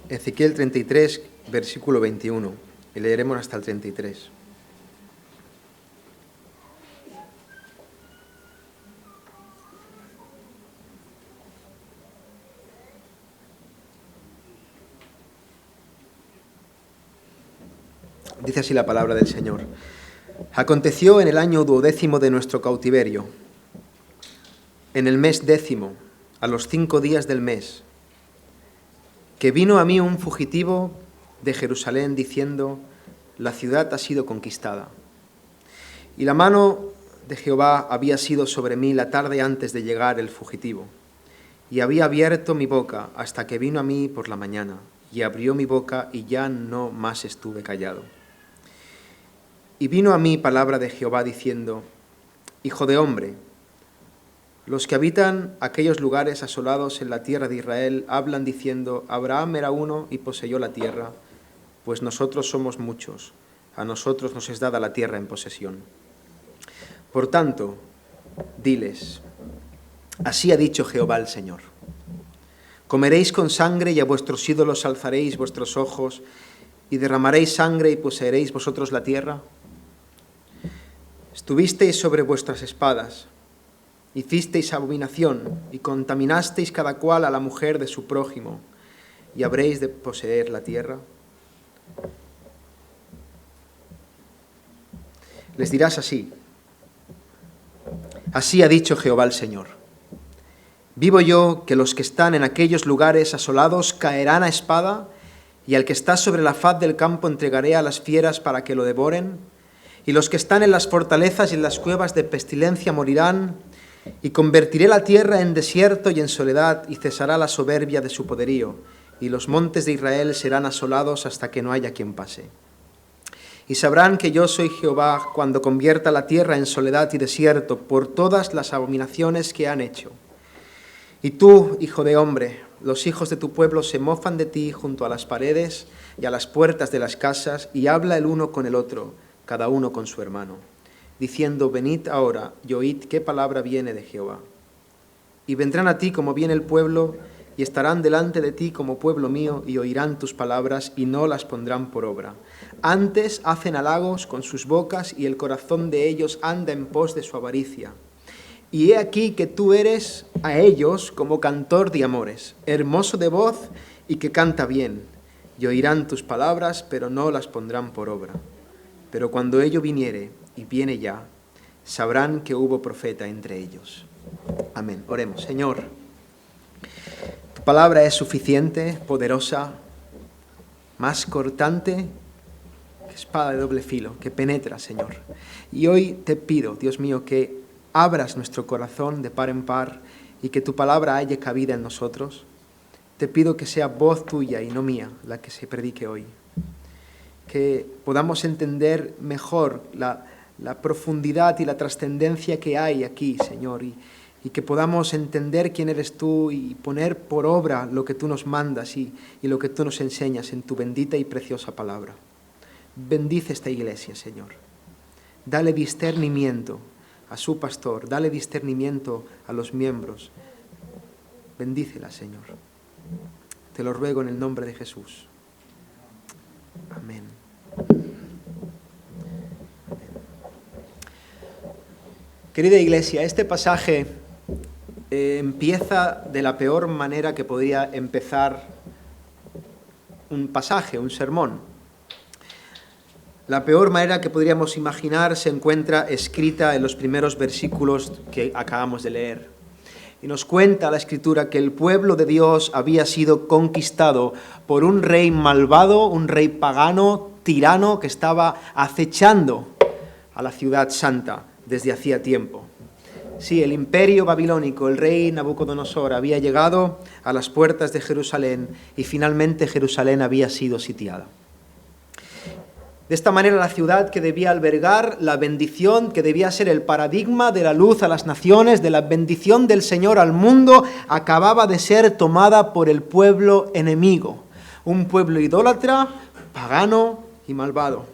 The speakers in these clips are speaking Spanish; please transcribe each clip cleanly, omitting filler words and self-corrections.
Ezequiel 33, versículo 21, y leeremos hasta el 33. Dice así la palabra del Señor. Aconteció en el año 12º de nuestro cautiverio, en el mes 10º, a los 5 días del mes, que vino a mí un fugitivo de Jerusalén diciendo: la ciudad ha sido conquistada. Y la mano de Jehová había sido sobre mí la tarde antes de llegar el fugitivo, y había abierto mi boca hasta que vino a mí por la mañana, y abrió mi boca y ya no más estuve callado. Y vino a mí palabra de Jehová diciendo: Hijo de hombre, los que habitan aquellos lugares asolados en la tierra de Israel hablan diciendo: Abraham era uno y poseyó la tierra, pues nosotros somos muchos, a nosotros nos es dada la tierra en posesión. Por tanto, diles: así ha dicho Jehová el Señor: comeréis con sangre y a vuestros ídolos alzaréis vuestros ojos y derramaréis sangre y poseeréis vosotros la tierra. Estuvisteis sobre vuestras espadas, hicisteis abominación y contaminasteis cada cual a la mujer de su prójimo, y habréis de poseer la tierra. Les dirás así: así ha dicho Jehová el Señor: vivo yo que los que están en aquellos lugares asolados caerán a espada, y al que está sobre la faz del campo entregaré a las fieras para que lo devoren, y los que están en las fortalezas y en las cuevas de pestilencia morirán, y convertiré la tierra en desierto y en soledad, y cesará la soberbia de su poderío, y los montes de Israel serán asolados hasta que no haya quien pase. Y sabrán que yo soy Jehová cuando convierta la tierra en soledad y desierto por todas las abominaciones que han hecho. Y tú, hijo de hombre, los hijos de tu pueblo se mofan de ti junto a las paredes y a las puertas de las casas, y habla el uno con el otro, cada uno con su hermano, diciendo: venid ahora y oíd qué palabra viene de Jehová. Y vendrán a ti como viene el pueblo, y estarán delante de ti como pueblo mío, y oirán tus palabras, y no las pondrán por obra. Antes hacen halagos con sus bocas, y el corazón de ellos anda en pos de su avaricia. Y he aquí que tú eres a ellos como cantor de amores, hermoso de voz y que canta bien, y oirán tus palabras, pero no las pondrán por obra. Pero cuando ello viniere, y viene ya, sabrán que hubo profeta entre ellos. Amén. Oremos. Señor, tu palabra es suficiente, poderosa, más cortante que espada de doble filo, que penetra, Señor. Y hoy te pido, Dios mío, que abras nuestro corazón de par en par y que tu palabra haya cabida en nosotros. Te pido que sea voz tuya y no mía la que se predique hoy. Que podamos entender mejor la profundidad y la trascendencia que hay aquí, Señor, y que podamos entender quién eres tú y poner por obra lo que tú nos mandas y lo que tú nos enseñas en tu bendita y preciosa palabra. Bendice esta iglesia, Señor. Dale discernimiento a su pastor, dale discernimiento a los miembros. Bendícela, Señor. Te lo ruego en el nombre de Jesús. Amén. Querida iglesia, este pasaje empieza de la peor manera que podría empezar un pasaje, un sermón. La peor manera que podríamos imaginar se encuentra escrita en los primeros versículos que acabamos de leer. Y nos cuenta la Escritura que el pueblo de Dios había sido conquistado por un rey malvado, un rey pagano, tirano, que estaba acechando a la ciudad santa desde hacía tiempo. Sí, el imperio babilónico, el rey Nabucodonosor, había llegado a las puertas de Jerusalén y finalmente Jerusalén había sido sitiada. De esta manera la ciudad que debía albergar la bendición, que debía ser el paradigma de la luz a las naciones, de la bendición del Señor al mundo, acababa de ser tomada por el pueblo enemigo, un pueblo idólatra, pagano y malvado.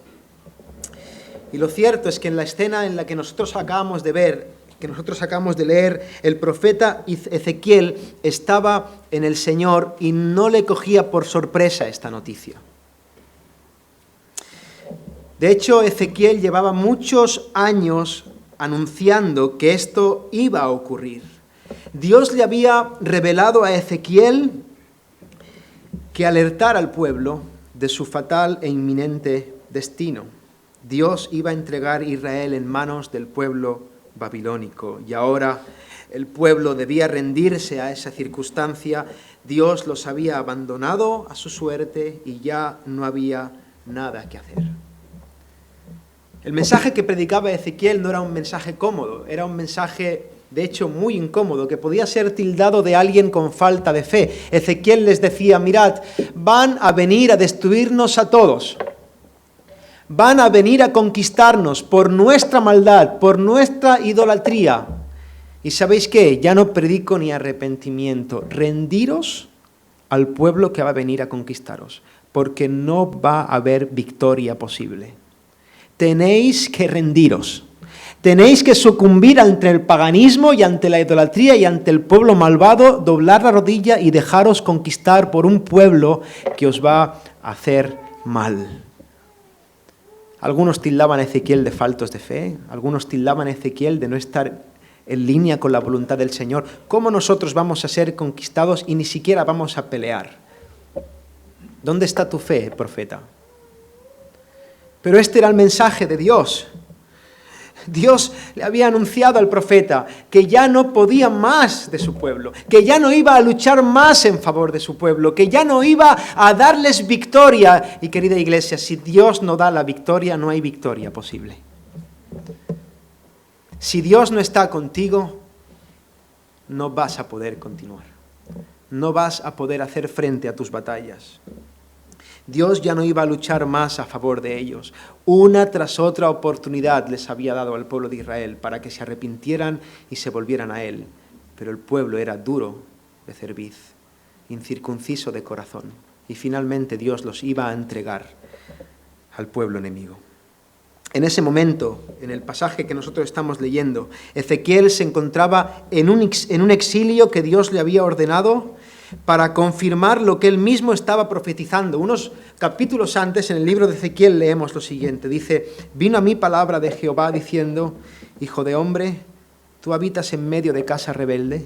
Y lo cierto es que en la escena en la que nosotros acabamos de ver, que nosotros acabamos de leer, el profeta Ezequiel estaba en el Señor y no le cogía por sorpresa esta noticia. De hecho, Ezequiel llevaba muchos años anunciando que esto iba a ocurrir. Dios le había revelado a Ezequiel que alertara al pueblo de su fatal e inminente destino. Dios iba a entregar a Israel en manos del pueblo babilónico y ahora el pueblo debía rendirse a esa circunstancia. Dios los había abandonado a su suerte y ya no había nada que hacer. El mensaje que predicaba Ezequiel no era un mensaje cómodo, era un mensaje de hecho muy incómodo, que podía ser tildado de alguien con falta de fe. Ezequiel les decía, mirad, van a venir a destruirnos a todos. Van a venir a conquistarnos por nuestra maldad, por nuestra idolatría. ¿Y sabéis qué? Ya no predico ni arrepentimiento. Rendiros al pueblo que va a venir a conquistaros, porque no va a haber victoria posible. Tenéis que rendiros. Tenéis que sucumbir ante el paganismo y ante la idolatría y ante el pueblo malvado, doblar la rodilla y dejaros conquistar por un pueblo que os va a hacer mal. Algunos tildaban a Ezequiel de faltos de fe, algunos tildaban a Ezequiel de no estar en línea con la voluntad del Señor. ¿Cómo nosotros vamos a ser conquistados y ni siquiera vamos a pelear? ¿Dónde está tu fe, profeta? Pero este era el mensaje de Dios. Dios le había anunciado al profeta que ya no podía más de su pueblo, que ya no iba a luchar más en favor de su pueblo, que ya no iba a darles victoria. Y querida iglesia, si Dios no da la victoria, no hay victoria posible. Si Dios no está contigo, no vas a poder continuar. No vas a poder hacer frente a tus batallas. Dios ya no iba a luchar más a favor de ellos. Una tras otra oportunidad les había dado al pueblo de Israel para que se arrepintieran y se volvieran a Él. Pero el pueblo era duro de cerviz, incircunciso de corazón. Y finalmente Dios los iba a entregar al pueblo enemigo. En ese momento, en el pasaje que nosotros estamos leyendo, Ezequiel se encontraba en un exilio que Dios le había ordenado para confirmar lo que él mismo estaba profetizando. Unos capítulos antes, en el libro de Ezequiel, leemos lo siguiente. Dice, vino a mí palabra de Jehová diciendo, hijo de hombre, tú habitas en medio de casa rebelde,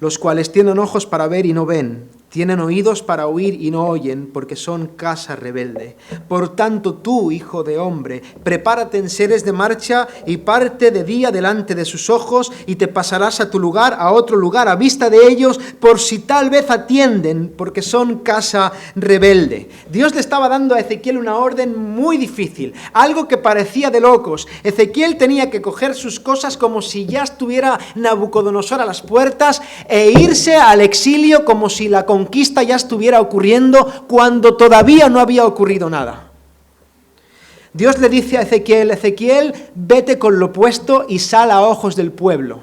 los cuales tienen ojos para ver y no ven, tienen oídos para oír y no oyen, porque son casa rebelde. Por tanto, tú, hijo de hombre, prepárate en seres de marcha y parte de día delante de sus ojos, y te pasarás a tu lugar, a otro lugar, a vista de ellos, por si tal vez atienden, porque son casa rebelde. Dios le estaba dando a Ezequiel una orden muy difícil, algo que parecía de locos. Ezequiel tenía que coger sus cosas como si ya estuviera Nabucodonosor a las puertas e irse al exilio como si la conquista ya estuviera ocurriendo cuando todavía no había ocurrido nada. Dios le dice a Ezequiel, Ezequiel, vete con lo puesto y sal a ojos del pueblo.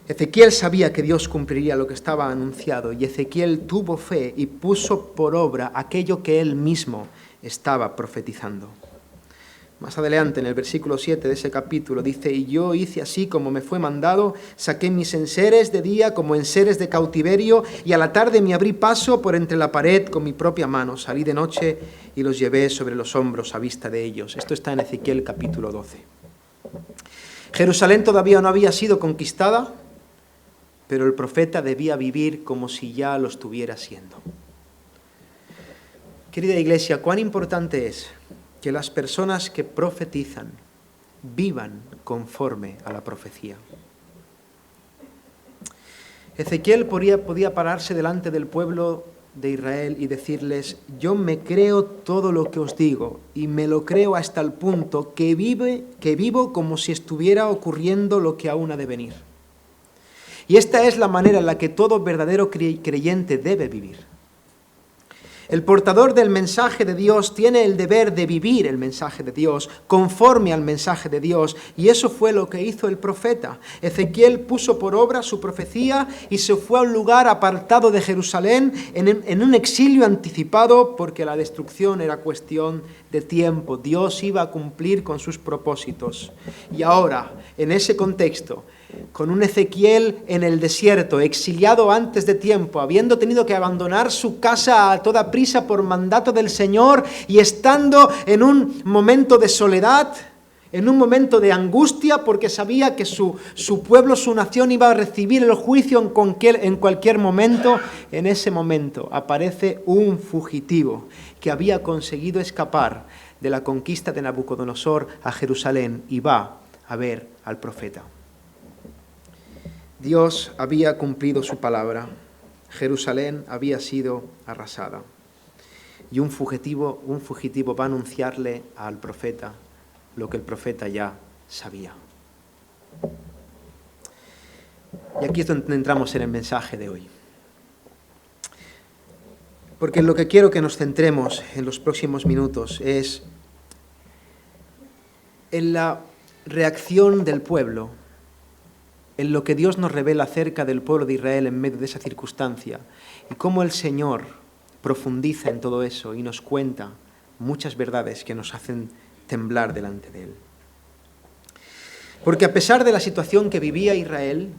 Ezequiel sabía que Dios cumpliría lo que estaba anunciado y Ezequiel tuvo fe y puso por obra aquello que él mismo estaba profetizando. Más adelante, en el versículo 7 de ese capítulo, dice, y yo hice así como me fue mandado, saqué mis enseres de día como enseres de cautiverio, y a la tarde me abrí paso por entre la pared con mi propia mano, salí de noche y los llevé sobre los hombros a vista de ellos. Esto está en Ezequiel capítulo 12. Jerusalén todavía no había sido conquistada, pero el profeta debía vivir como si ya lo estuviera siendo. Querida iglesia, cuán importante es que las personas que profetizan vivan conforme a la profecía. Ezequiel podía pararse delante del pueblo de Israel y decirles, yo me creo todo lo que os digo y me lo creo hasta el punto que vivo como si estuviera ocurriendo lo que aún ha de venir. Y esta es la manera en la que todo verdadero creyente debe vivir. El portador del mensaje de Dios tiene el deber de vivir el mensaje de Dios, conforme al mensaje de Dios, y eso fue lo que hizo el profeta. Ezequiel puso por obra su profecía y se fue a un lugar apartado de Jerusalén en un exilio anticipado, porque la destrucción era cuestión de tiempo. Dios iba a cumplir con sus propósitos. Y ahora, en ese contexto, con un Ezequiel en el desierto, exiliado antes de tiempo, habiendo tenido que abandonar su casa a toda prisa por mandato del Señor y estando en un momento de soledad, en un momento de angustia, porque sabía que su pueblo, su nación iba a recibir el juicio en cualquier momento. En ese momento aparece un fugitivo que había conseguido escapar de la conquista de Nabucodonosor a Jerusalén y va a ver al profeta. Dios había cumplido su palabra, Jerusalén había sido arrasada y un fugitivo va a anunciarle al profeta lo que el profeta ya sabía. Y aquí es donde entramos en el mensaje de hoy. Porque lo que quiero que nos centremos en los próximos minutos es en la reacción del pueblo, en lo que Dios nos revela acerca del pueblo de Israel en medio de esa circunstancia y cómo el Señor profundiza en todo eso y nos cuenta muchas verdades que nos hacen temblar delante de Él. Porque a pesar de la situación que vivía Israel,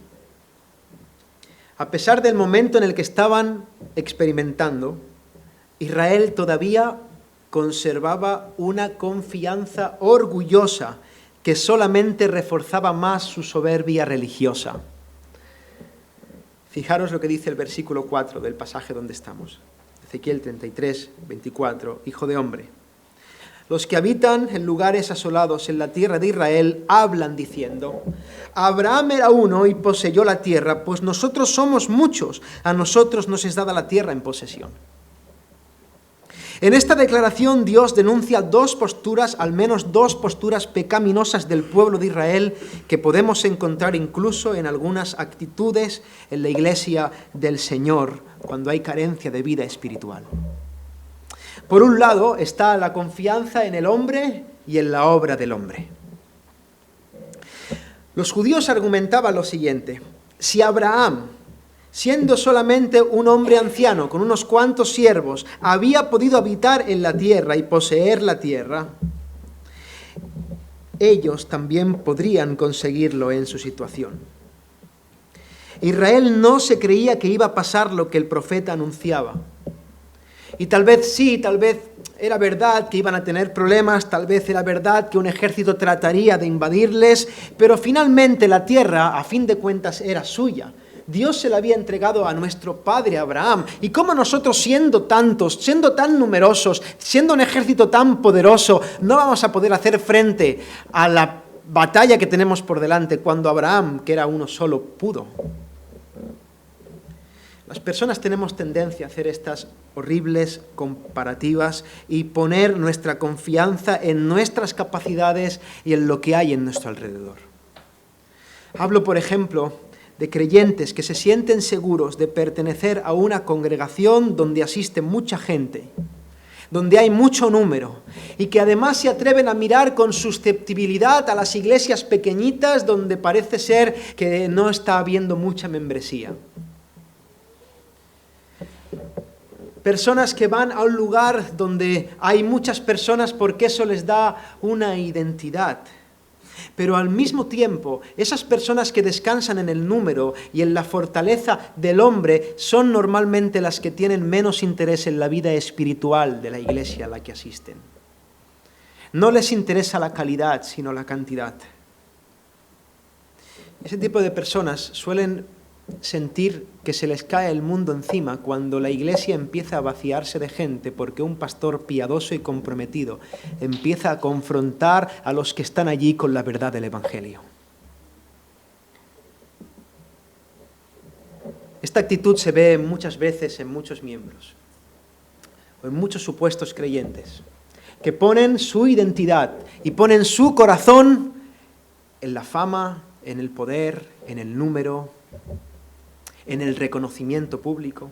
a pesar del momento en el que estaban experimentando, Israel todavía conservaba una confianza orgullosa que solamente reforzaba más su soberbia religiosa. Fijaros lo que dice el versículo 4 del pasaje donde estamos. Ezequiel 33, 24. Hijo de hombre, los que habitan en lugares asolados en la tierra de Israel hablan diciendo: Abraham era uno y poseyó la tierra, pues nosotros somos muchos, a nosotros nos es dada la tierra en posesión. En esta declaración Dios denuncia al menos dos posturas pecaminosas del pueblo de Israel que podemos encontrar incluso en algunas actitudes en la iglesia del Señor cuando hay carencia de vida espiritual. Por un lado está la confianza en el hombre y en la obra del hombre. Los judíos argumentaban lo siguiente: si Abraham, siendo solamente un hombre anciano con unos cuantos siervos, había podido habitar en la tierra y poseer la tierra, ellos también podrían conseguirlo en su situación. Israel no se creía que iba a pasar lo que el profeta anunciaba. Y tal vez sí, tal vez era verdad que iban a tener problemas, tal vez era verdad que un ejército trataría de invadirles, pero finalmente la tierra, a fin de cuentas, era suya. Dios se la había entregado a nuestro padre Abraham. Y como nosotros, siendo tantos, siendo tan numerosos, siendo un ejército tan poderoso, no vamos a poder hacer frente a la batalla que tenemos por delante cuando Abraham, que era uno solo, pudo. Las personas tenemos tendencia a hacer estas horribles comparativas y poner nuestra confianza en nuestras capacidades y en lo que hay en nuestro alrededor. Hablo, por ejemplo, de creyentes que se sienten seguros de pertenecer a una congregación donde asiste mucha gente, donde hay mucho número, y que además se atreven a mirar con susceptibilidad a las iglesias pequeñitas donde parece ser que no está habiendo mucha membresía. Personas que van a un lugar donde hay muchas personas porque eso les da una identidad. Pero al mismo tiempo, esas personas que descansan en el número y en la fortaleza del hombre son normalmente las que tienen menos interés en la vida espiritual de la iglesia a la que asisten. No les interesa la calidad, sino la cantidad. Ese tipo de personas suelen sentir que se les cae el mundo encima cuando la iglesia empieza a vaciarse de gente porque un pastor piadoso y comprometido empieza a confrontar a los que están allí con la verdad del Evangelio. Esta actitud se ve muchas veces en muchos miembros o en muchos supuestos creyentes que ponen su identidad y ponen su corazón en la fama, en el poder, en el número, en el reconocimiento público.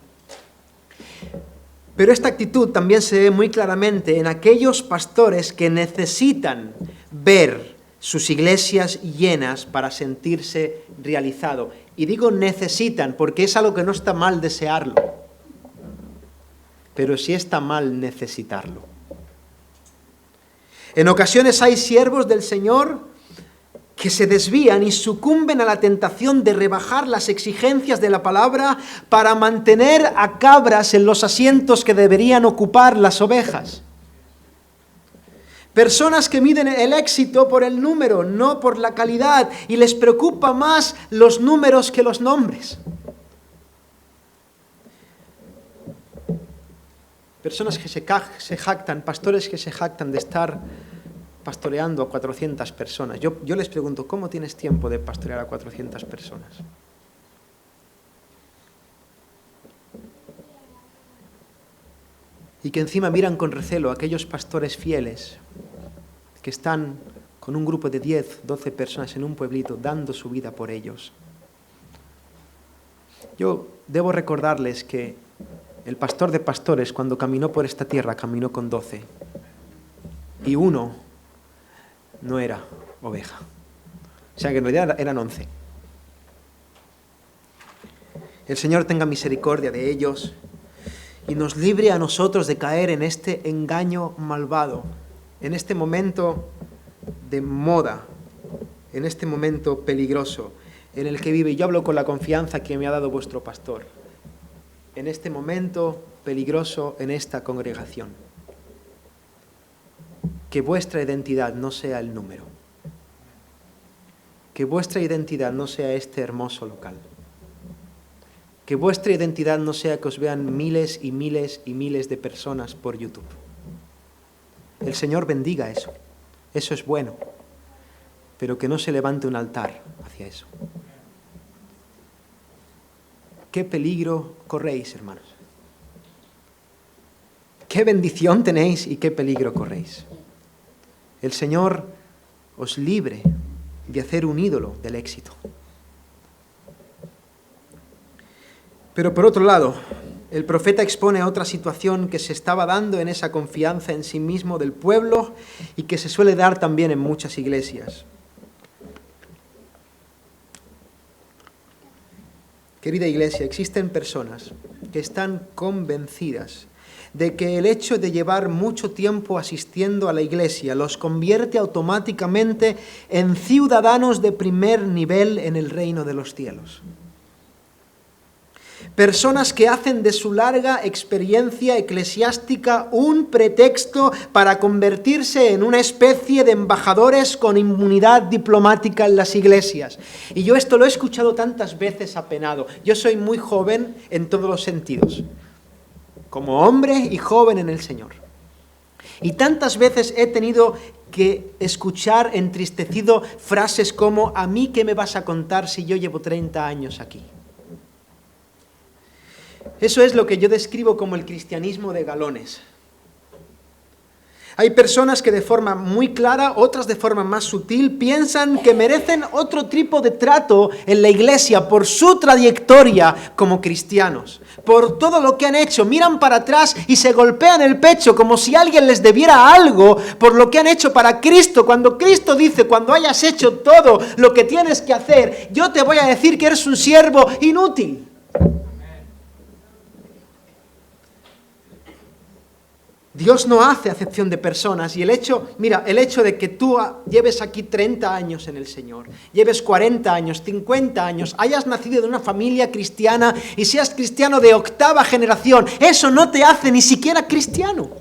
Pero esta actitud también se ve muy claramente en aquellos pastores que necesitan ver sus iglesias llenas para sentirse realizado. Y digo necesitan porque es algo que no está mal desearlo, pero sí está mal necesitarlo. En ocasiones hay siervos del Señor que se desvían y sucumben a la tentación de rebajar las exigencias de la palabra para mantener a cabras en los asientos que deberían ocupar las ovejas. Personas que miden el éxito por el número, no por la calidad, y les preocupa más los números que los nombres. Personas que se jactan, pastores que se jactan de estar pastoreando a 400 personas. Yo les pregunto, ¿cómo tienes tiempo de pastorear a 400 personas? Y que encima miran con recelo a aquellos pastores fieles que están con un grupo de 10, 12 personas en un pueblito dando su vida por ellos. Yo debo recordarles que el pastor de pastores, cuando caminó por esta tierra, caminó con 12. Y uno no era oveja. O sea que en realidad eran 11. El Señor tenga misericordia de ellos y nos libre a nosotros de caer en este engaño malvado, en este momento de moda, en este momento peligroso en el que vive. Yo hablo con la confianza que me ha dado vuestro pastor. En este momento peligroso en esta congregación. Que vuestra identidad no sea el número. Que vuestra identidad no sea este hermoso local. Que vuestra identidad no sea que os vean miles y miles y miles de personas por YouTube. El Señor bendiga eso. Eso es bueno. Pero que no se levante un altar hacia eso. ¿Qué peligro corréis, hermanos? ¿Qué bendición tenéis y qué peligro corréis? El Señor os libre de hacer un ídolo del éxito. Pero por otro lado, el profeta expone otra situación que se estaba dando en esa confianza en sí mismo del pueblo y que se suele dar también en muchas iglesias. Querida iglesia, existen personas que están convencidas de que el hecho de llevar mucho tiempo asistiendo a la iglesia los convierte automáticamente en ciudadanos de primer nivel en el reino de los cielos. Personas que hacen de su larga experiencia eclesiástica un pretexto para convertirse en una especie de embajadores con inmunidad diplomática en las iglesias. Y yo esto lo he escuchado tantas veces apenado. Yo soy muy joven en todos los sentidos, como hombre y joven en el Señor. Y tantas veces he tenido que escuchar entristecido frases como: ¿a mí qué me vas a contar si yo llevo 30 años aquí? Eso es lo que yo describo como el cristianismo de galones. Hay personas que de forma muy clara, otras de forma más sutil, piensan que merecen otro tipo de trato en la iglesia por su trayectoria como cristianos, por todo lo que han hecho. Miran para atrás y se golpean el pecho como si alguien les debiera algo por lo que han hecho para Cristo. Cuando Cristo dice: cuando hayas hecho todo lo que tienes que hacer, yo te voy a decir que eres un siervo inútil. Dios no hace acepción de personas y el hecho de que tú lleves aquí 30 años en el Señor, lleves 40 años, 50 años, hayas nacido de una familia cristiana y seas cristiano de 8ª generación, eso no te hace ni siquiera cristiano.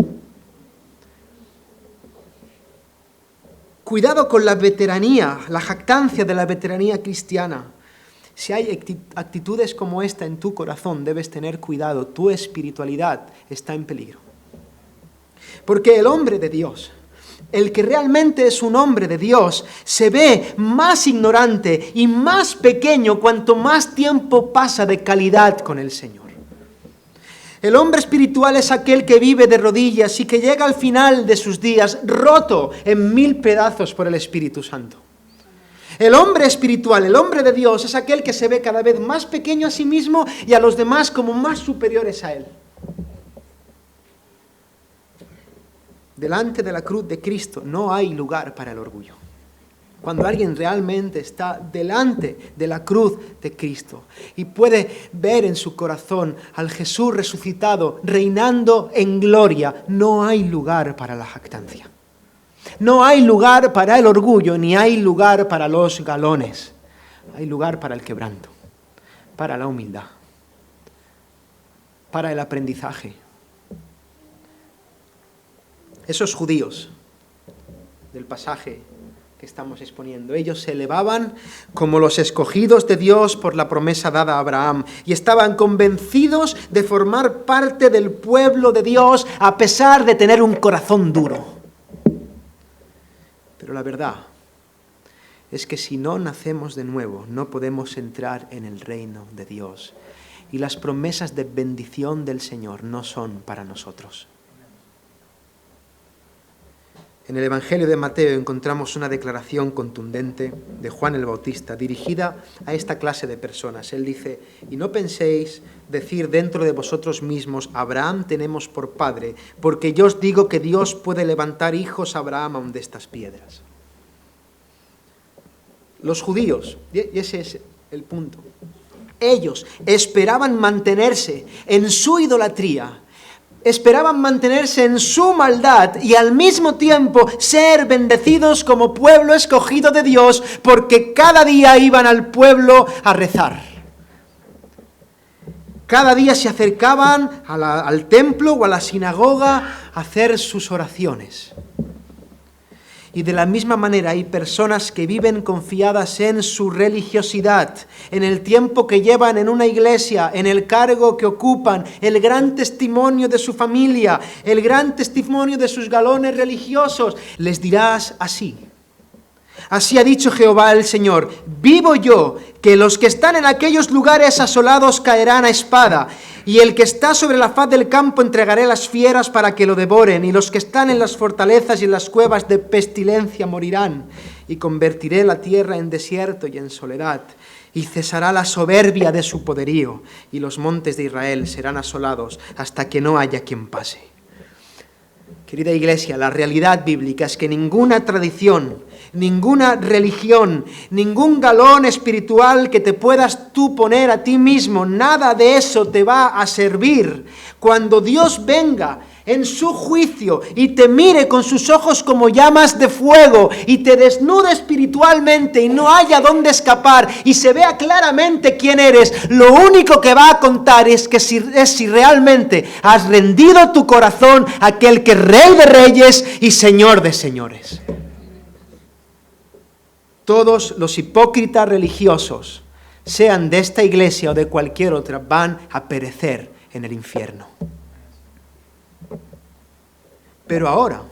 Cuidado con la veteranía, la jactancia de la veteranía cristiana. Si hay actitudes como esta en tu corazón, debes tener cuidado, tu espiritualidad está en peligro. Porque el hombre de Dios, el que realmente es un hombre de Dios, se ve más ignorante y más pequeño cuanto más tiempo pasa de calidad con el Señor. El hombre espiritual es aquel que vive de rodillas y que llega al final de sus días roto en 1000 pedazos por el Espíritu Santo. El hombre espiritual, el hombre de Dios, es aquel que se ve cada vez más pequeño a sí mismo y a los demás como más superiores a él. delante de la cruz de Cristo no hay lugar para el orgullo. Cuando alguien realmente está delante de la cruz de Cristo y puede ver en su corazón al Jesús resucitado, reinando en gloria, no hay lugar para la jactancia. No hay lugar para el orgullo, ni hay lugar para los galones. Hay lugar para el quebranto, para la humildad, para el aprendizaje. Esos judíos del pasaje que estamos exponiendo, ellos se elevaban como los escogidos de Dios por la promesa dada a Abraham y estaban convencidos de formar parte del pueblo de Dios a pesar de tener un corazón duro. Pero la verdad es que si no nacemos de nuevo, no podemos entrar en el reino de Dios. Y las promesas de bendición del Señor no son para nosotros. En el Evangelio de Mateo encontramos una declaración contundente de Juan el Bautista dirigida a esta clase de personas. Él dice: y no penséis decir dentro de vosotros mismos, Abraham tenemos por padre, porque yo os digo que Dios puede levantar hijos a Abraham aun de estas piedras. Los judíos, y ese es el punto, ellos esperaban mantenerse en su idolatría, esperaban mantenerse en su maldad y al mismo tiempo ser bendecidos como pueblo escogido de Dios, porque cada día iban al pueblo a rezar. Cada día se acercaban al templo o a la sinagoga a hacer sus oraciones. Y de la misma manera hay personas que viven confiadas en su religiosidad, en el tiempo que llevan en una iglesia, en el cargo que ocupan, el gran testimonio de su familia, el gran testimonio de sus galones religiosos. Les dirás así: así ha dicho Jehová el Señor, vivo yo, que los que están en aquellos lugares asolados caerán a espada, y el que está sobre la faz del campo entregaré a las fieras para que lo devoren, y los que están en las fortalezas y en las cuevas de pestilencia morirán, y convertiré la tierra en desierto y en soledad, y cesará la soberbia de su poderío, y los montes de Israel serán asolados hasta que no haya quien pase. Querida iglesia, la realidad bíblica es que ninguna tradición, ninguna religión, ningún galón espiritual que te puedas tú poner a ti mismo, nada de eso te va a servir cuando Dios venga en su juicio y te mire con sus ojos como llamas de fuego y te desnude espiritualmente y no haya dónde escapar y se vea claramente quién eres. Lo único que va a contar es si realmente has rendido tu corazón a aquel que es Rey de Reyes y Señor de Señores. Todos los hipócritas religiosos, sean de esta iglesia o de cualquier otra, van a perecer en el infierno. Pero ahora,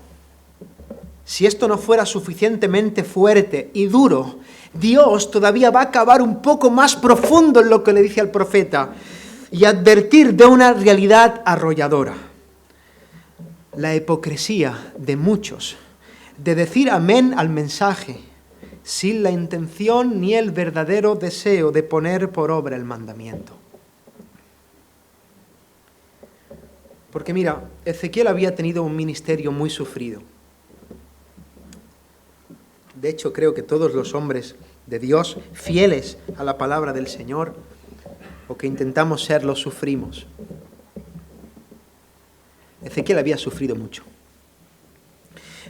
si esto no fuera suficientemente fuerte y duro, Dios todavía va a cavar un poco más profundo en lo que le dice al profeta y advertir de una realidad arrolladora. La hipocresía de muchos de decir amén al mensaje sin la intención ni el verdadero deseo de poner por obra el mandamiento. Porque mira, Ezequiel había tenido un ministerio muy sufrido. De hecho, creo que todos los hombres de Dios, fieles a la palabra del Señor, o que intentamos serlo, sufrimos. Ezequiel había sufrido mucho.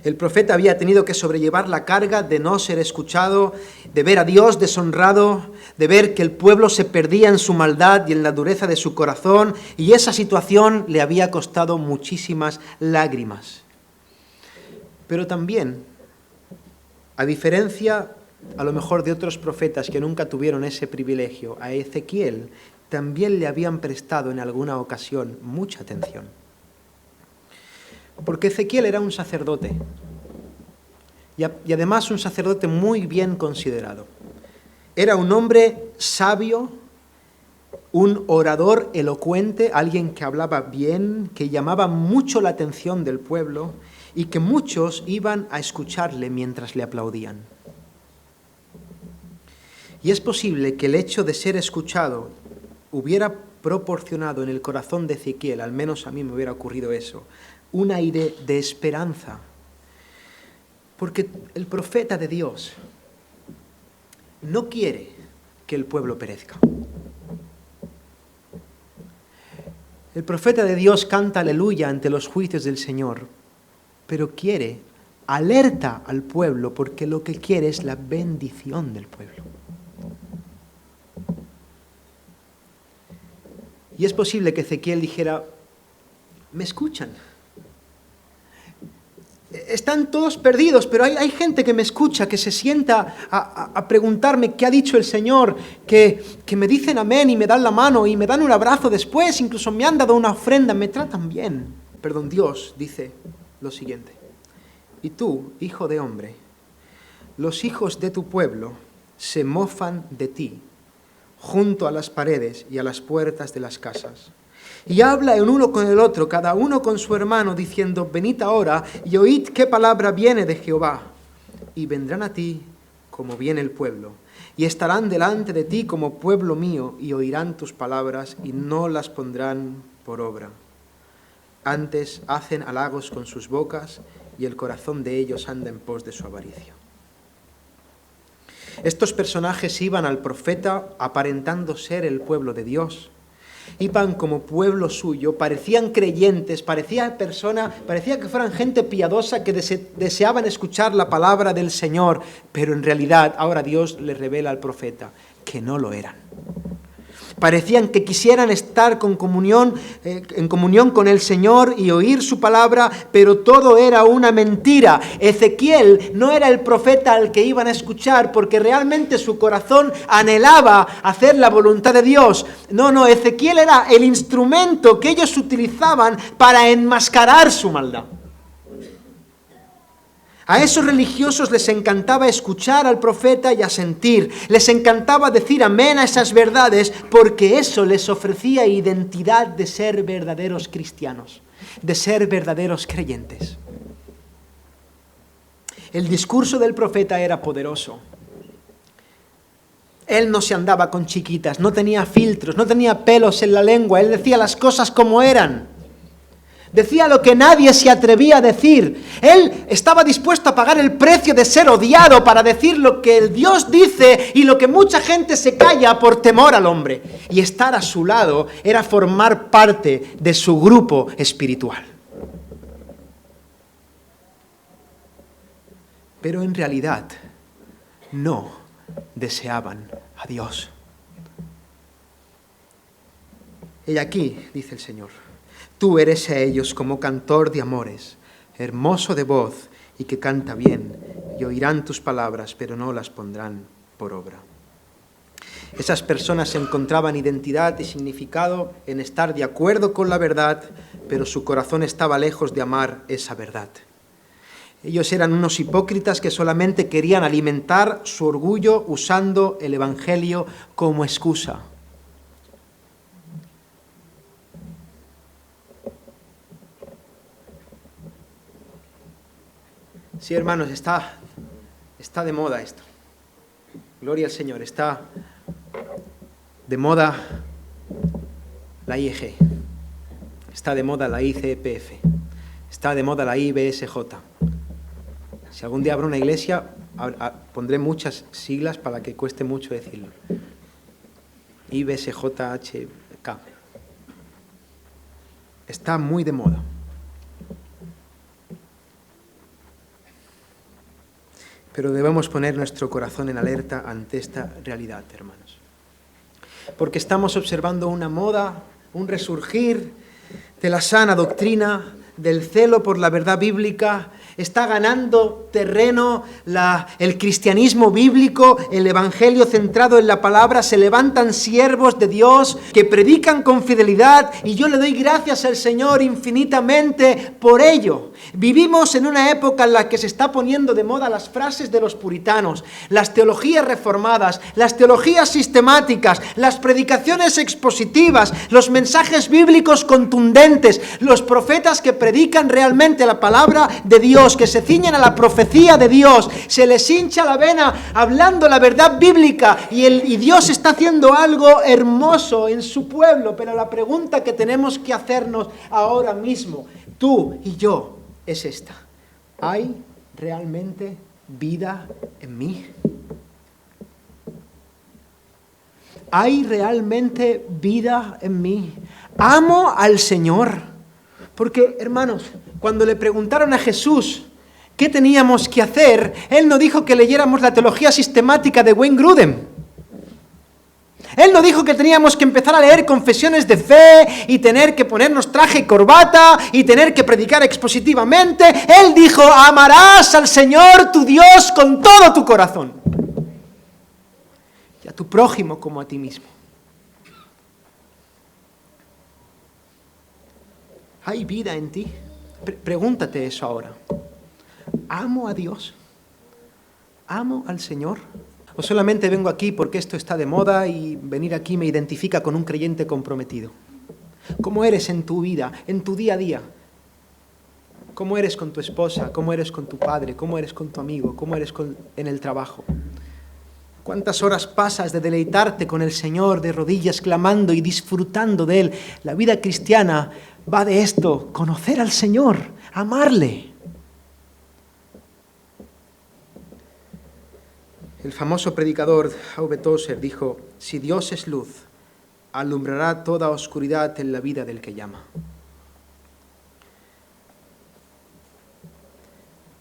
El profeta había tenido que sobrellevar la carga de no ser escuchado, de ver a Dios deshonrado, de ver que el pueblo se perdía en su maldad y en la dureza de su corazón, y esa situación le había costado muchísimas lágrimas. Pero también, a diferencia a lo mejor de otros profetas que nunca tuvieron ese privilegio, a Ezequiel también le habían prestado en alguna ocasión mucha atención. Porque Ezequiel era un sacerdote, y además un sacerdote muy bien considerado. Era un hombre sabio, un orador elocuente, alguien que hablaba bien, que llamaba mucho la atención del pueblo y que muchos iban a escucharle mientras le aplaudían. Y es posible que el hecho de ser escuchado hubiera proporcionado en el corazón de Ezequiel, al menos a mí me hubiera ocurrido eso, un aire de esperanza. Porque el profeta de Dios no quiere que el pueblo perezca. El profeta de Dios canta aleluya ante los juicios del Señor, pero alerta al pueblo, porque lo que quiere es la bendición del pueblo. Y es posible que Ezequiel dijera, ¿me escuchan? Están todos perdidos, pero hay gente que me escucha, que se sienta a preguntarme qué ha dicho el Señor, que me dicen amén y me dan la mano y me dan un abrazo después, incluso me han dado una ofrenda, me tratan bien. Perdón, Dios dice lo siguiente: y tú, hijo de hombre, los hijos de tu pueblo se mofan de ti junto a las paredes y a las puertas de las casas. Y habla el uno con el otro, cada uno con su hermano, diciendo, venid ahora y oíd qué palabra viene de Jehová. Y vendrán a ti como viene el pueblo, y estarán delante de ti como pueblo mío, y oirán tus palabras, y no las pondrán por obra. Antes hacen halagos con sus bocas, y el corazón de ellos anda en pos de su avaricia. Estos personajes iban al profeta aparentando ser el pueblo de Dios. Iban como pueblo suyo, parecían creyentes, parecía que fueran gente piadosa que deseaban escuchar la palabra del Señor, pero en realidad ahora Dios les revela al profeta que no lo eran. Parecían que quisieran estar en comunión con el Señor y oír su palabra, pero todo era una mentira. Ezequiel no era el profeta al que iban a escuchar, porque realmente su corazón anhelaba hacer la voluntad de Dios. No, Ezequiel era el instrumento que ellos utilizaban para enmascarar su maldad. A esos religiosos les encantaba escuchar al profeta y asentir. Les encantaba decir amén a esas verdades, porque eso les ofrecía identidad de ser verdaderos cristianos, de ser verdaderos creyentes. El discurso del profeta era poderoso. Él no se andaba con chiquitas, no tenía filtros, no tenía pelos en la lengua. Él decía las cosas como eran. Decía lo que nadie se atrevía a decir. Él estaba dispuesto a pagar el precio de ser odiado para decir lo que el Dios dice y lo que mucha gente se calla por temor al hombre. Y estar a su lado era formar parte de su grupo espiritual. Pero en realidad no deseaban a Dios. Y aquí, dice el Señor, tú eres a ellos como cantor de amores, hermoso de voz y que canta bien, y oirán tus palabras, pero no las pondrán por obra. Esas personas encontraban identidad y significado en estar de acuerdo con la verdad, pero su corazón estaba lejos de amar esa verdad. Ellos eran unos hipócritas que solamente querían alimentar su orgullo usando el Evangelio como excusa. Sí, hermanos, está de moda esto. Gloria al Señor, está de moda la IEG, está de moda la ICPF, está de moda la IBSJ. Si algún día abro una iglesia, pondré muchas siglas para que cueste mucho decirlo. IBSJHK. Está muy de moda. Pero debemos poner nuestro corazón en alerta ante esta realidad, hermanos. Porque estamos observando una moda, un resurgir de la sana doctrina, del celo por la verdad bíblica. Está ganando terreno el cristianismo bíblico, el evangelio centrado en la palabra. Se levantan siervos de Dios que predican con fidelidad, y yo le doy gracias al Señor infinitamente por ello. Vivimos en una época en la que se está poniendo de moda las frases de los puritanos, las teologías reformadas, las teologías sistemáticas, las predicaciones expositivas, los mensajes bíblicos contundentes, los profetas que predican realmente la palabra de Dios. Dios, que se ciñen a la profecía de Dios, se les hincha la vena hablando la verdad bíblica y Dios está haciendo algo hermoso en su pueblo. Pero la pregunta que tenemos que hacernos ahora mismo, tú y yo, es esta: ¿hay realmente vida en mí? ¿Hay realmente vida en mí? ¿Amo al Señor? Porque, hermanos, cuando le preguntaron a Jesús qué teníamos que hacer, Él no dijo que leyéramos la teología sistemática de Wayne Grudem. Él no dijo que teníamos que empezar a leer confesiones de fe y tener que ponernos traje y corbata y tener que predicar expositivamente. Él dijo: amarás al Señor tu Dios con todo tu corazón y a tu prójimo como a ti mismo. ¿Hay vida en ti? Pregúntate eso ahora. ¿Amo a Dios? ¿Amo al Señor? ¿O solamente vengo aquí porque esto está de moda y venir aquí me identifica con un creyente comprometido? ¿Cómo eres en tu vida, en tu día a día? ¿Cómo eres con tu esposa? ¿Cómo eres con tu padre? ¿Cómo eres con tu amigo? ¿Cómo eres en el trabajo? ¿Cuántas horas pasas de deleitarte con el Señor, de rodillas clamando y disfrutando de Él? La vida cristiana va de esto: conocer al Señor, amarle. El famoso predicador A.V. Tozer dijo: si Dios es luz, alumbrará toda oscuridad en la vida del que llama.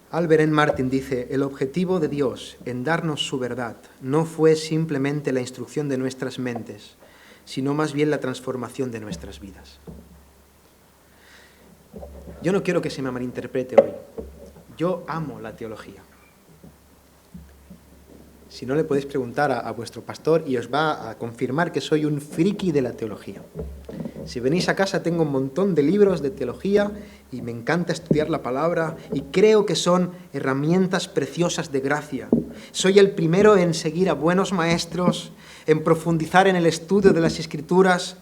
Albert N. Martin dice: el objetivo de Dios en darnos su verdad no fue simplemente la instrucción de nuestras mentes, sino más bien la transformación de nuestras vidas. Yo no quiero que se me malinterprete hoy. Yo amo la teología. Si no, le podéis preguntar a vuestro pastor y os va a confirmar que soy un friki de la teología. Si venís a casa, tengo un montón de libros de teología y me encanta estudiar la palabra y creo que son herramientas preciosas de gracia. Soy el primero en seguir a buenos maestros, en profundizar en el estudio de las Escrituras.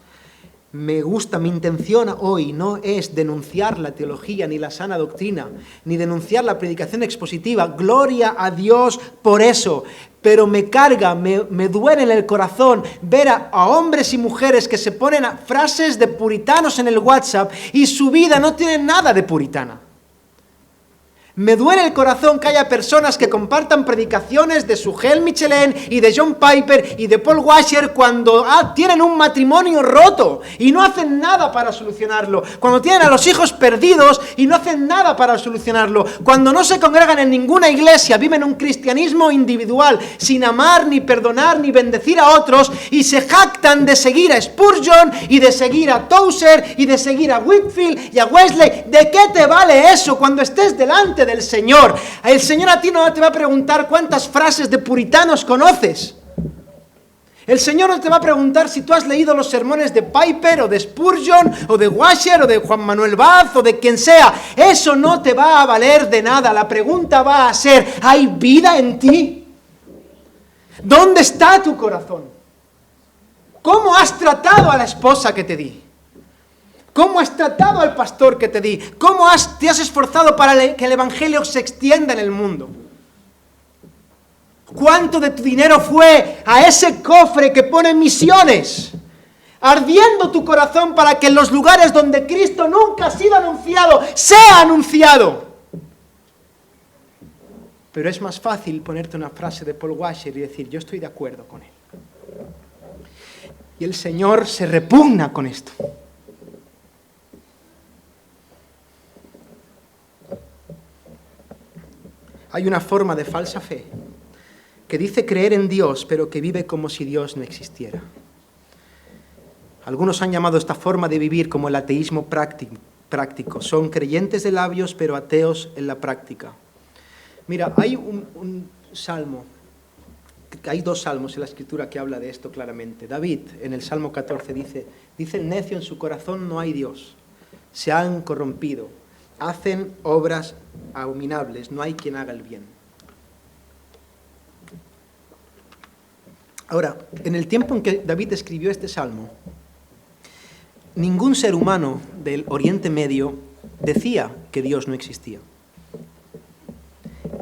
Me gusta, mi intención hoy no es denunciar la teología ni la sana doctrina, ni denunciar la predicación expositiva. Gloria a Dios por eso. Pero me carga, me duele en el corazón ver a hombres y mujeres que se ponen a frases de puritanos en el WhatsApp y su vida no tiene nada de puritana. Me duele el corazón que haya personas que compartan predicaciones de Sugel Michelin y de John Piper y de Paul Washer cuando tienen un matrimonio roto y no hacen nada para solucionarlo, cuando tienen a los hijos perdidos y no hacen nada para solucionarlo, cuando no se congregan en ninguna iglesia, viven un cristianismo individual, sin amar, ni perdonar, ni bendecir a otros, y se jactan de seguir a Spurgeon y de seguir a Tozer y de seguir a Whitfield y a Wesley. ¿De qué te vale eso cuando estés delante del Señor? El Señor a ti no te va a preguntar cuántas frases de puritanos conoces. El Señor no te va a preguntar si tú has leído los sermones de Piper o de Spurgeon o de Washer o de Juan Manuel Baz o de quien sea. Eso no te va a valer de nada. La pregunta va a ser: ¿hay vida en ti? ¿Dónde está tu corazón? ¿Cómo has tratado a la esposa que te di? ¿Cómo has tratado al pastor que te di? ¿Cómo te has esforzado para que el Evangelio se extienda en el mundo? ¿Cuánto de tu dinero fue a ese cofre que pone misiones? Ardiendo tu corazón para que en los lugares donde Cristo nunca ha sido anunciado, sea anunciado. Pero es más fácil ponerte una frase de Paul Washer y decir: yo estoy de acuerdo con él. Y el Señor se repugna con esto. Hay una forma de falsa fe que dice creer en Dios, pero que vive como si Dios no existiera. Algunos han llamado esta forma de vivir como el ateísmo práctico. Son creyentes de labios, pero ateos en la práctica. Mira, hay un salmo, hay dos salmos en la Escritura que habla de esto claramente. David, en el Salmo 14, dice el necio en su corazón: no hay Dios, se han corrompido, hacen obras abominables, no hay quien haga el bien. Ahora, en el tiempo en que David escribió este salmo, ningún ser humano del Oriente Medio decía que Dios no existía.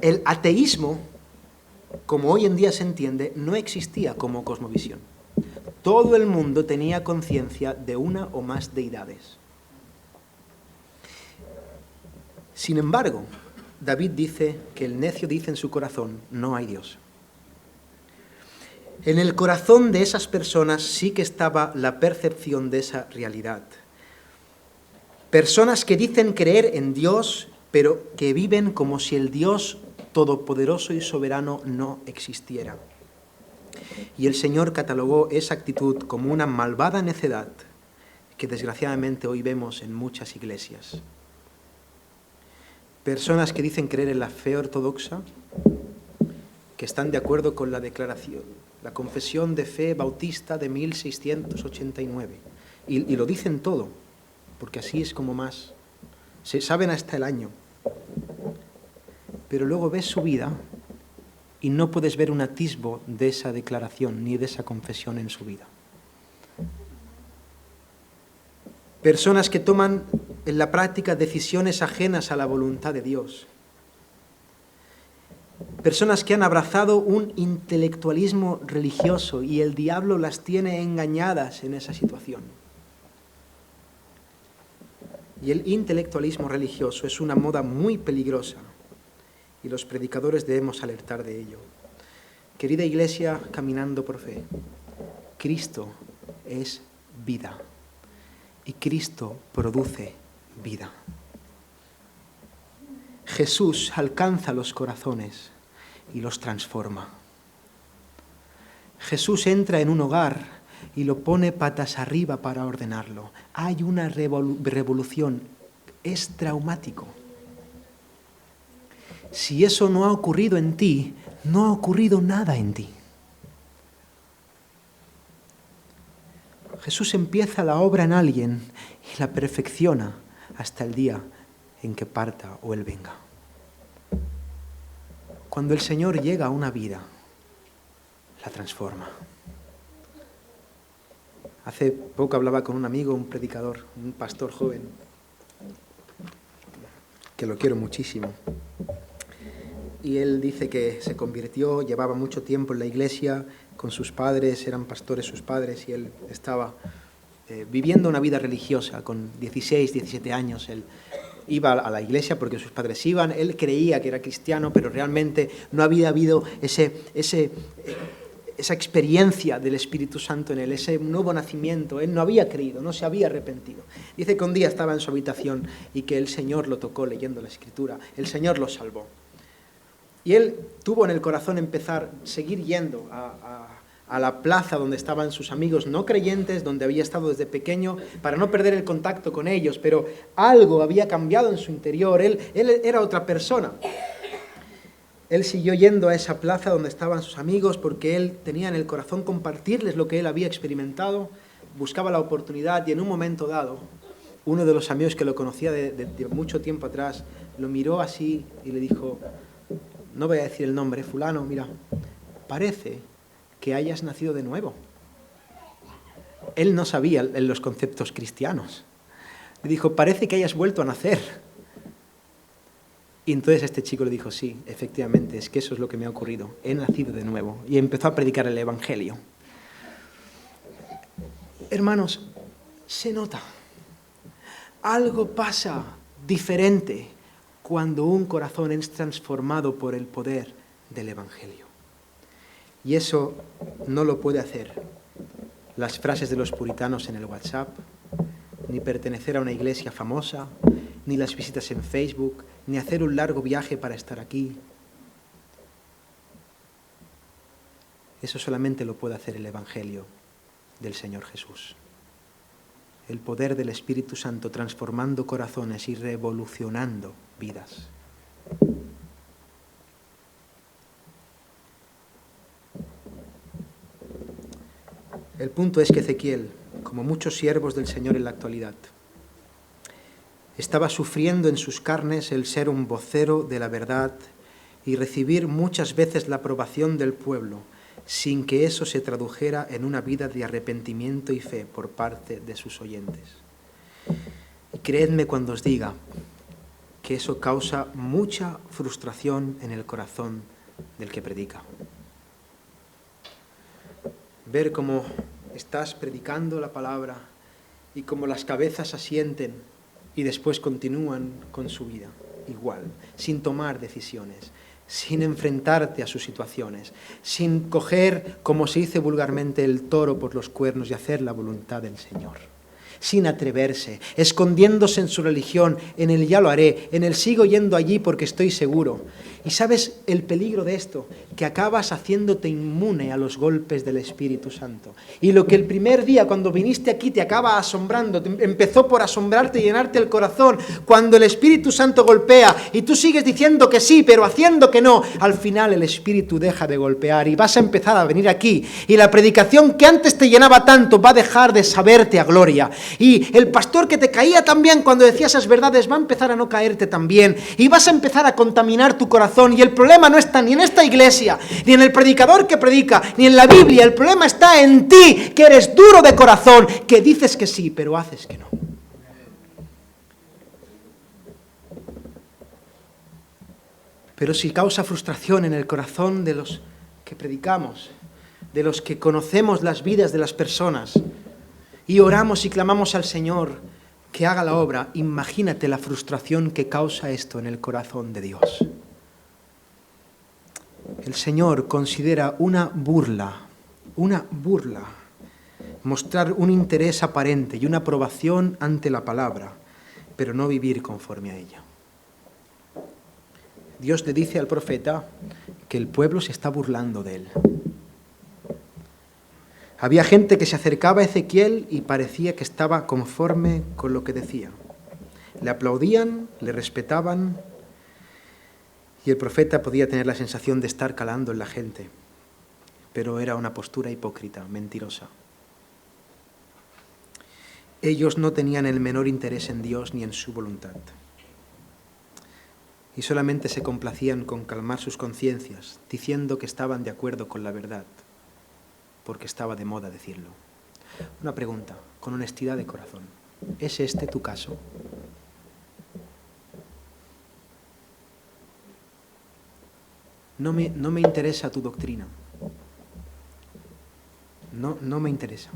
El ateísmo, como hoy en día se entiende, no existía como cosmovisión. Todo el mundo tenía conciencia de una o más deidades. Sin embargo, David dice que el necio dice en su corazón, no hay Dios. En el corazón de esas personas sí que estaba la percepción de esa realidad. Personas que dicen creer en Dios, pero que viven como si el Dios todopoderoso y soberano no existiera. Y el Señor catalogó esa actitud como una malvada necedad que desgraciadamente hoy vemos en muchas iglesias. Personas que dicen creer en la fe ortodoxa, que están de acuerdo con la declaración, la confesión de fe bautista de 1689. Y lo dicen todo, porque así es como más. Se saben hasta el año. Pero luego ves su vida y no puedes ver un atisbo de esa declaración ni de esa confesión en su vida. Personas que toman en la práctica decisiones ajenas a la voluntad de Dios. Personas que han abrazado un intelectualismo religioso y el diablo las tiene engañadas en esa situación. Y el intelectualismo religioso es una moda muy peligrosa y los predicadores debemos alertar de ello. Querida iglesia, caminando por fe, Cristo es vida y Cristo produce vida. Jesús alcanza los corazones y los transforma. Jesús entra en un hogar y lo pone patas arriba para ordenarlo. Hay una revolución. Es traumático. Si eso no ha ocurrido en ti, no ha ocurrido nada en ti. Jesús empieza la obra en alguien y la perfecciona hasta el día en que parta o Él venga. Cuando el Señor llega a una vida, la transforma. Hace poco hablaba con un amigo, un predicador, un pastor joven, que lo quiero muchísimo. Y él dice que se convirtió, llevaba mucho tiempo en la iglesia con sus padres, eran pastores sus padres, y él estaba viviendo una vida religiosa con 16, 17 años. Él iba a la iglesia porque sus padres iban, él creía que era cristiano, pero realmente no había habido esa experiencia del Espíritu Santo en él, ese nuevo nacimiento. Él no había creído, no se había arrepentido. Dice que un día estaba en su habitación y que el Señor lo tocó leyendo la Escritura, el Señor lo salvó. Y él tuvo en el corazón seguir yendo a la plaza donde estaban sus amigos no creyentes, donde había estado desde pequeño, para no perder el contacto con ellos, pero algo había cambiado en su interior, él era otra persona. Él siguió yendo a esa plaza donde estaban sus amigos porque él tenía en el corazón compartirles lo que él había experimentado, buscaba la oportunidad y en un momento dado, uno de los amigos que lo conocía de mucho tiempo atrás, lo miró así y le dijo, no voy a decir el nombre, fulano, mira, parece que hayas nacido de nuevo. Él no sabía los conceptos cristianos. Le dijo, parece que hayas vuelto a nacer. Y entonces este chico le dijo, sí, efectivamente, es que eso es lo que me ha ocurrido. He nacido de nuevo. Y empezó a predicar el Evangelio. Hermanos, se nota. Algo pasa diferente cuando un corazón es transformado por el poder del Evangelio. Y eso no lo puede hacer las frases de los puritanos en el WhatsApp, ni pertenecer a una iglesia famosa, ni las visitas en Facebook, ni hacer un largo viaje para estar aquí. Eso solamente lo puede hacer el Evangelio del Señor Jesús. El poder del Espíritu Santo transformando corazones y revolucionando vidas. El punto es que Ezequiel, como muchos siervos del Señor en la actualidad, estaba sufriendo en sus carnes el ser un vocero de la verdad y recibir muchas veces la aprobación del pueblo, sin que eso se tradujera en una vida de arrepentimiento y fe por parte de sus oyentes. Y creedme cuando os diga que eso causa mucha frustración en el corazón del que predica. Ver cómo estás predicando la palabra y cómo las cabezas asienten y después continúan con su vida igual, sin tomar decisiones, sin enfrentarte a sus situaciones, sin coger, como se dice vulgarmente, el toro por los cuernos y hacer la voluntad del Señor. Sin atreverse, escondiéndose en su religión, en el ya lo haré, en el sigo yendo allí porque estoy seguro. ¿Y sabes el peligro de esto? Que acabas haciéndote inmune a los golpes del Espíritu Santo. Y lo que el primer día cuando viniste aquí te acaba asombrando, empezó por asombrarte y llenarte el corazón, cuando el Espíritu Santo golpea y tú sigues diciendo que sí, pero haciendo que no, al final el Espíritu deja de golpear y vas a empezar a venir aquí. Y la predicación que antes te llenaba tanto va a dejar de saberte a gloria. Y el pastor que te caía tan bien cuando decía esas verdades va a empezar a no caerte tan bien. Y vas a empezar a contaminar tu corazón. Y el problema no está ni en esta iglesia, ni en el predicador que predica, ni en la Biblia. El problema está en ti, que eres duro de corazón, que dices que sí, pero haces que no. Pero si causa frustración en el corazón de los que predicamos, de los que conocemos las vidas de las personas, y oramos y clamamos al Señor que haga la obra, imagínate la frustración que causa esto en el corazón de Dios. El Señor considera una burla, mostrar un interés aparente y una aprobación ante la palabra, pero no vivir conforme a ella. Dios le dice al profeta que el pueblo se está burlando de él. Había gente que se acercaba a Ezequiel y parecía que estaba conforme con lo que decía. Le aplaudían, le respetaban y el profeta podía tener la sensación de estar calando en la gente, pero era una postura hipócrita, mentirosa. Ellos no tenían el menor interés en Dios ni en su voluntad y solamente se complacían con calmar sus conciencias, diciendo que estaban de acuerdo con la verdad, porque estaba de moda decirlo. Una pregunta, con honestidad de corazón. ¿Es este tu caso? No me interesa tu doctrina. No me interesa.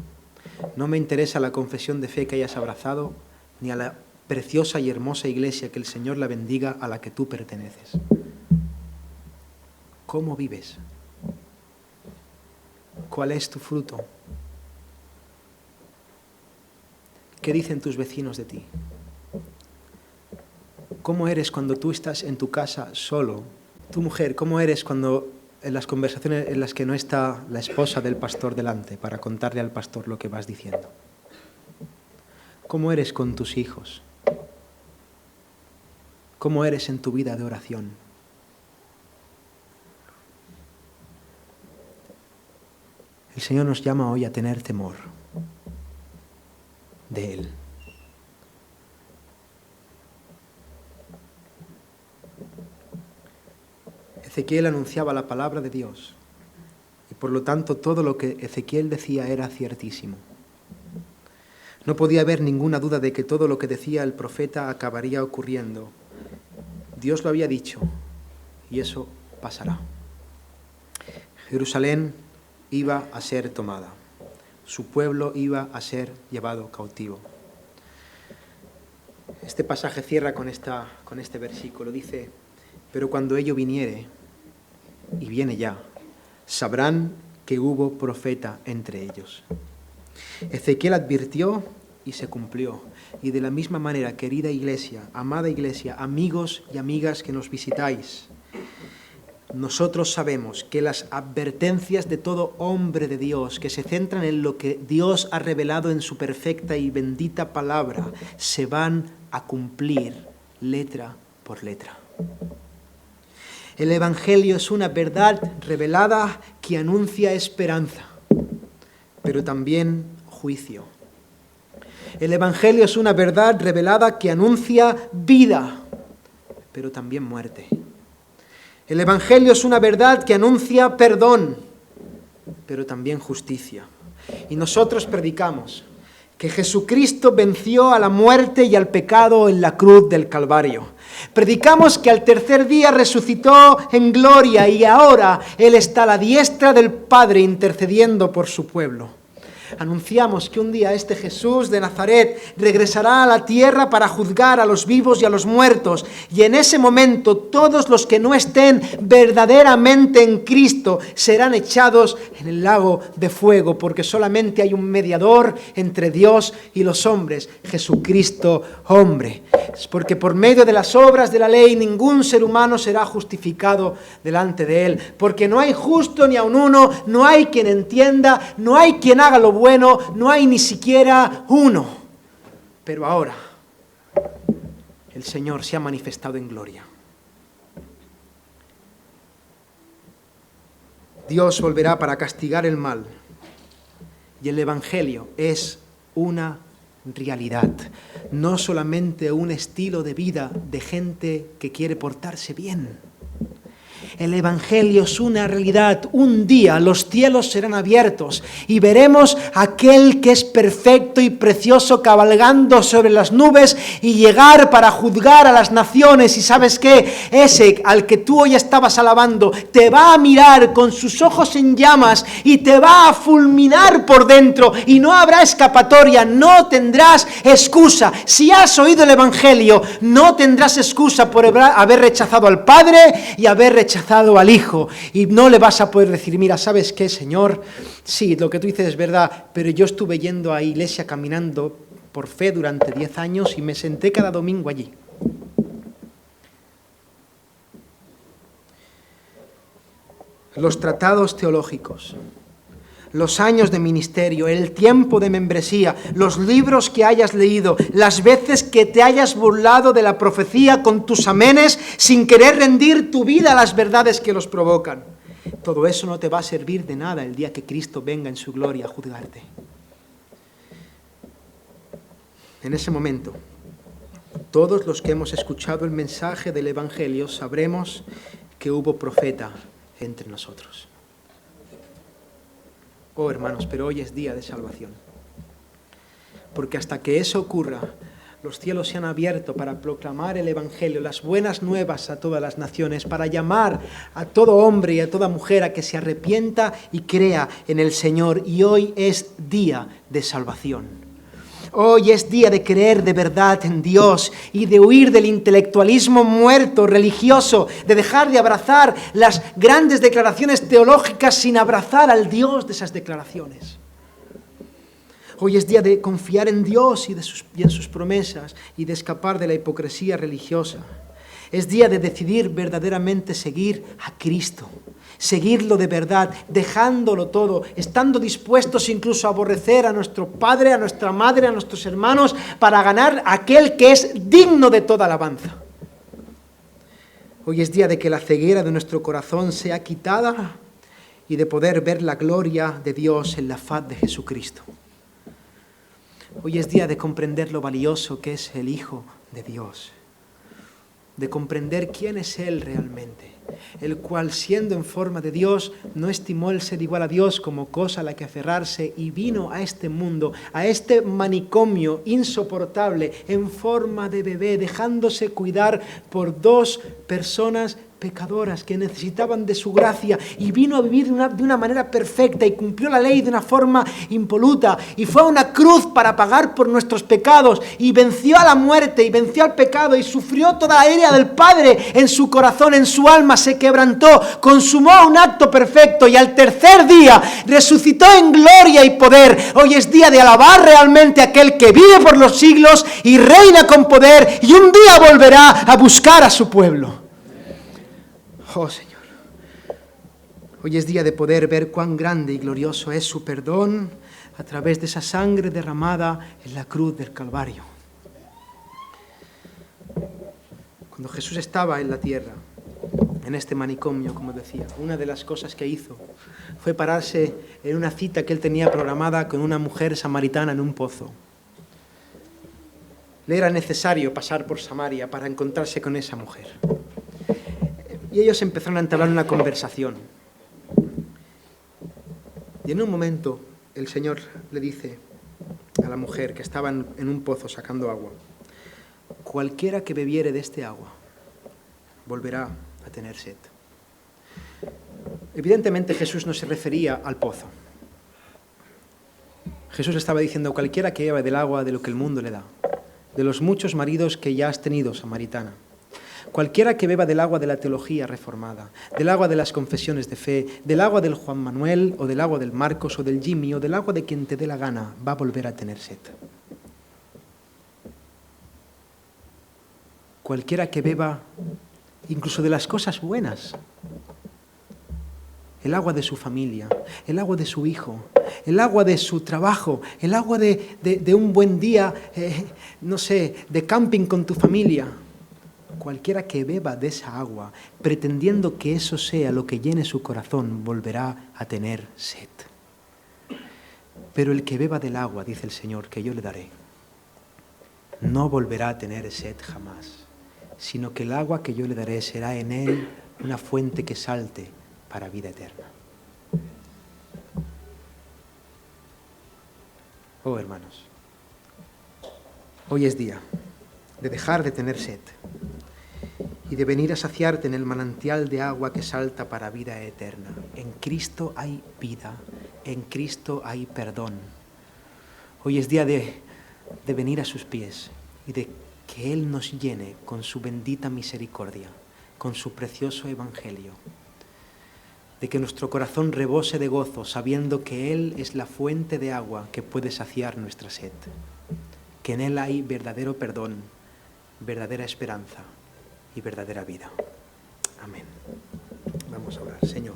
No me interesa la confesión de fe que hayas abrazado, ni a la preciosa y hermosa iglesia, que el Señor la bendiga, a la que tú perteneces. ¿Cómo vives? ¿Cuál es tu fruto? ¿Qué dicen tus vecinos de ti? ¿Cómo eres cuando tú estás en tu casa solo? Tu mujer, ¿cómo eres cuando en las conversaciones en las que no está la esposa del pastor delante para contarle al pastor lo que vas diciendo? ¿Cómo eres con tus hijos? ¿Cómo eres en tu vida de oración? El Señor nos llama hoy a tener temor de Él. Ezequiel anunciaba la palabra de Dios y por lo tanto todo lo que Ezequiel decía era ciertísimo. No podía haber ninguna duda de que todo lo que decía el profeta acabaría ocurriendo. Dios lo había dicho y eso pasará. Jerusalén iba a ser tomada. Su pueblo iba a ser llevado cautivo. Este pasaje cierra con este versículo. Dice, pero cuando ello viniere, y viene ya, sabrán que hubo profeta entre ellos. Ezequiel advirtió y se cumplió. Y de la misma manera, querida iglesia, amada iglesia, amigos y amigas que nos visitáis, nosotros sabemos que las advertencias de todo hombre de Dios que se centran en lo que Dios ha revelado en su perfecta y bendita palabra se van a cumplir letra por letra. El Evangelio es una verdad revelada que anuncia esperanza, pero también juicio. El Evangelio es una verdad revelada que anuncia vida, pero también muerte. El Evangelio es una verdad que anuncia perdón, pero también justicia. Y nosotros predicamos que Jesucristo venció a la muerte y al pecado en la cruz del Calvario. Predicamos que al tercer día resucitó en gloria y ahora Él está a la diestra del Padre intercediendo por su pueblo. Anunciamos que un día este Jesús de Nazaret regresará a la tierra para juzgar a los vivos y a los muertos. Y en ese momento todos los que no estén verdaderamente en Cristo serán echados en el lago de fuego, porque solamente hay un mediador entre Dios y los hombres, Jesucristo hombre. Es porque por medio de las obras de la ley ningún ser humano será justificado delante de Él. Porque no hay justo ni aun uno, no hay quien entienda, no hay quien haga lo bueno, no hay ni siquiera uno. Pero ahora el Señor se ha manifestado en gloria. Dios volverá para castigar el mal. Y el Evangelio es una realidad, no solamente un estilo de vida de gente que quiere portarse bien. El Evangelio es una realidad. Un día los cielos serán abiertos y veremos a aquel que es perfecto y precioso cabalgando sobre las nubes y llegar para juzgar a las naciones. Y ¿sabes qué? Ese al que tú hoy estabas alabando te va a mirar con sus ojos en llamas y te va a fulminar por dentro y no habrá escapatoria, no tendrás excusa. Si has oído el Evangelio, no tendrás excusa por haber rechazado al Padre y haber rechazado al Hijo, y no le vas a poder decir, mira, ¿sabes qué, Señor? Sí, lo que tú dices es verdad, pero yo estuve yendo a iglesia caminando por fe durante 10 años y me senté cada domingo allí. Los tratados teológicos, los años de ministerio, el tiempo de membresía, los libros que hayas leído, las veces que te hayas burlado de la profecía con tus amenes sin querer rendir tu vida a las verdades que los provocan. Todo eso no te va a servir de nada el día que Cristo venga en su gloria a juzgarte. En ese momento, todos los que hemos escuchado el mensaje del Evangelio sabremos que hubo profeta entre nosotros. Oh, hermanos, pero hoy es día de salvación. Porque hasta que eso ocurra, los cielos se han abierto para proclamar el Evangelio, las buenas nuevas a todas las naciones, para llamar a todo hombre y a toda mujer a que se arrepienta y crea en el Señor. Y hoy es día de salvación. Hoy es día de creer de verdad en Dios y de huir del intelectualismo muerto, religioso, de dejar de abrazar las grandes declaraciones teológicas sin abrazar al Dios de esas declaraciones. Hoy es día de confiar en Dios y en sus promesas y de escapar de la hipocresía religiosa. Es día de decidir verdaderamente seguir a Cristo. Seguirlo de verdad, dejándolo todo, estando dispuestos incluso a aborrecer a nuestro padre, a nuestra madre, a nuestros hermanos, para ganar a aquel que es digno de toda alabanza. Hoy es día de que la ceguera de nuestro corazón sea quitada y de poder ver la gloria de Dios en la faz de Jesucristo. Hoy es día de comprender lo valioso que es el Hijo de Dios, de comprender quién es Él realmente, el cual, siendo en forma de Dios, no estimó el ser igual a Dios como cosa a la que aferrarse y vino a este mundo, a este manicomio insoportable, en forma de bebé, dejándose cuidar por 2 personas pecadoras que necesitaban de su gracia, y vino a vivir de una manera perfecta y cumplió la ley de una forma impoluta y fue a una cruz para pagar por nuestros pecados y venció a la muerte y venció al pecado y sufrió toda la ira del Padre en su corazón, en su alma, se quebrantó, consumó un acto perfecto y al tercer día resucitó en gloria y poder. Hoy es día de alabar realmente a aquel que vive por los siglos y reina con poder y un día volverá a buscar a su pueblo. Oh, Señor, hoy es día de poder ver cuán grande y glorioso es su perdón a través de esa sangre derramada en la cruz del Calvario. Cuando Jesús estaba en la tierra, en este manicomio, como decía, una de las cosas que hizo fue pararse en una cita que él tenía programada con una mujer samaritana en un pozo. Le era necesario pasar por Samaria para encontrarse con esa mujer. Y ellos empezaron a entablar una conversación. Y en un momento el Señor le dice, a la mujer que estaba en un pozo sacando agua: cualquiera que bebiere de este agua volverá a tener sed. Evidentemente Jesús no se refería al pozo. Jesús estaba diciendo: cualquiera que beba del agua de lo que el mundo le da, de los muchos maridos que ya has tenido, samaritana. Cualquiera que beba del agua de la teología reformada, del agua de las confesiones de fe, del agua del Juan Manuel, o del agua del Marcos, o del Jimmy, o del agua de quien te dé la gana, va a volver a tener sed. Cualquiera que beba incluso de las cosas buenas, el agua de su familia, el agua de su hijo, el agua de su trabajo, el agua de un buen día, no sé, de camping con tu familia. Cualquiera que beba de esa agua, pretendiendo que eso sea lo que llene su corazón, volverá a tener sed. Pero el que beba del agua, dice el Señor, que yo le daré, no volverá a tener sed jamás, sino que el agua que yo le daré será en él una fuente que salte para vida eterna. Oh, hermanos, hoy es día de dejar de tener sed y de venir a saciarte en el manantial de agua que salta para vida eterna. En Cristo hay vida, en Cristo hay perdón. Hoy es día de venir a sus pies y de que Él nos llene con su bendita misericordia, con su precioso evangelio, de que nuestro corazón rebose de gozo sabiendo que Él es la fuente de agua que puede saciar nuestra sed, que en Él hay verdadero perdón, verdadera esperanza y verdadera vida. Amén. Vamos a orar. Señor,